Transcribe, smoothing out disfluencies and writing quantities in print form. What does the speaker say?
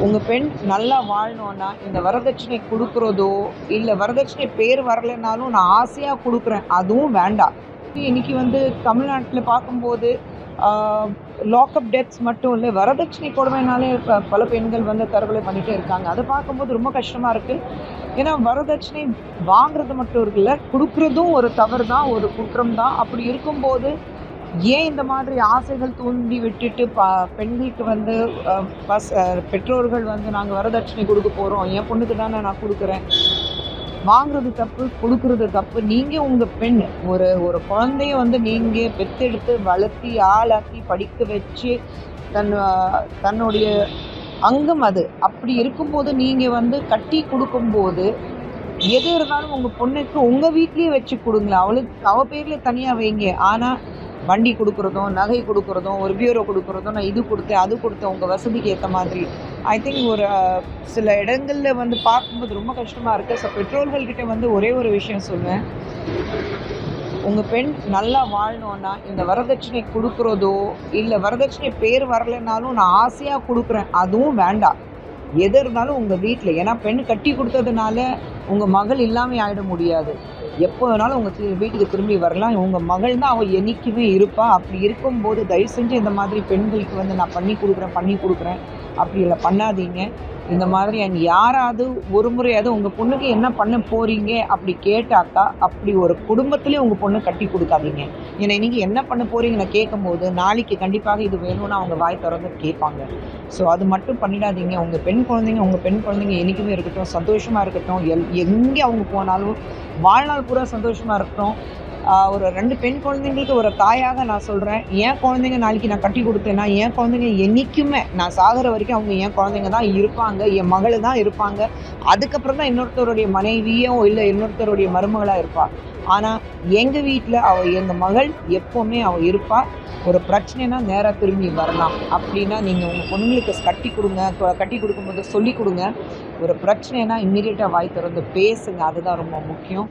உங்கள் பெண் நல்லா வாழணும்னா இந்த வரதட்சணை கொடுக்குறதோ இல்லை வரதட்சணை பேர் வரலைன்னாலும் நான் ஆசையாக கொடுக்குறேன் அதுவும் வேண்டாம். இன்னைக்கு தமிழ்நாட்டில் பார்க்கும்போது லாக்அப் டெத்ஸ் மட்டும் இல்லை, வரதட்சணை கொடுமைனாலே பல பெண்கள் தற்கொலை பண்ணிகிட்டே இருக்காங்க. அதை பார்க்கும்போது ரொம்ப கஷ்டமாக இருக்குது. ஏன்னா வரதட்சணை வாங்குறது மட்டும் இருக்குல்ல, கொடுக்குறதும் ஒரு தவறு தான், ஒரு குற்றம் தான். அப்படி இருக்கும்போது ஏன் இந்த மாதிரி ஆசைகள் தூண்டி விட்டுட்டு பெண்களுக்கு பெற்றோர்கள் நாங்கள் வரதட்சணை கொடுக்க போகிறோம், என் பொண்ணுக்கு தானே நான் கொடுக்குறேன், வாங்குறது தப்பு, கொடுக்குறது தப்பு. நீங்கள் உங்கள் பெண் ஒரு குழந்தைய நீங்கள் பெற்றெடுத்து வளர்த்தி ஆளாக்கி படிக்க வச்சு தன்னுடைய அங்கம் அது. அப்படி இருக்கும்போது நீங்கள் கட்டி கொடுக்கும்போது எது இருந்தாலும் உங்கள் பொண்ணுக்கு உங்கள் வீட்லேயே வச்சு கொடுங்களேன். அவள் பேரில் தனியாக வைங்க. ஆனால் வண்டி கொடுக்குறதும், நகை கொடுக்குறதும், ஒரு பியூரோ கொடுக்குறதும், நான் இது கொடுத்தேன் அது கொடுத்தேன் உங்கள் வசதிக்கு ஏற்ற மாதிரி, ஐ திங்க் ஒரு சில இடங்களில் பார்க்கும்போது ரொம்ப கஷ்டமாக இருக்குது. ஸோ பெற்றோர்கள்கிட்ட ஒரே ஒரு விஷயம் சொல்லுவேன், உங்கள் பெண் நல்லா வாழணும்னா இந்த வரதட்சணை கொடுக்குறதோ இல்லை வரதட்சணை பேர் வரலைன்னாலும் நான் ஆசையாக கொடுக்குறேன் அதுவும் வேண்டாம். எது இருந்தாலும் உங்கள் வீட்டில், ஏன்னா பெண் கட்டி கொடுத்ததுனால உங்கள் மகள் இல்லாமல் ஆகிட முடியாது. எப்போ வேணாலும் உங்கள் வீட்டுக்கு திரும்பி வரலாம். உங்கள் மகள் தான் அவள் என்றைக்குமே இருப்பாள். அப்படி இருக்கும்போது தயவு செஞ்சு இந்த மாதிரி பெண்களுக்கு நான் பண்ணி கொடுக்குறேன் அப்படி இல்லை, பண்ணாதீங்க. இந்த மாதிரி யாராவது ஒரு முறையாவது உங்கள் பொண்ணுக்கு என்ன பண்ண போகிறீங்க அப்படி கேட்டாக்கா அப்படி ஒரு குடும்பத்திலே உங்கள் பொண்ணு கட்டி கொடுக்காதீங்க. ஏன்னா இன்றைக்கி என்ன பண்ண போகிறீங்கன்னு கேட்கும்போது நாளைக்கு கண்டிப்பாக இது வேணும்னு அவங்க வாய் திறந்து கேட்பாங்க. ஸோ அது மட்டும் பண்ணிடாதீங்க. உங்கள் பெண் குழந்தைங்க என்றைக்குமே இருக்கட்டும், சந்தோஷமாக இருக்கட்டும். எங்கே அவங்க போனாலும் வாழ்நாள் பூரா சந்தோஷமாக இருக்கட்டும். ஒரு 2 பெண் குழந்தைங்களுக்கு ஒரு தாயாக நான் சொல்கிறேன், என் குழந்தைங்க நாளைக்கு நான் கட்டி கொடுத்தேன்னா என் குழந்தைங்க என்றைக்குமே நான் சாகிற வரைக்கும் அவங்க என் குழந்தைங்க தான் இருப்பாங்க, என் மகள் தான் இருப்பாங்க. அதுக்கப்புறம் தான் இன்னொருத்தருடைய மனைவியோ இல்லை இன்னொருத்தருடைய மருமகளாக இருப்பாள். ஆனால் எங்கள் வீட்டில் எங்கள் மகள் எப்போவுமே அவள் இருப்பாள். ஒரு பிரச்சனைனா நேராக திரும்பி வரலாம். அப்படின்னா நீங்கள் உங்கள் பொண்ணுங்களுக்கு கட்டி கொடுக்கும்போது சொல்லி கொடுங்க. ஒரு பிரச்சனைனா இம்மீடியட்டாக வாய் திறந்து பேசுங்க. அதுதான் ரொம்ப முக்கியம்.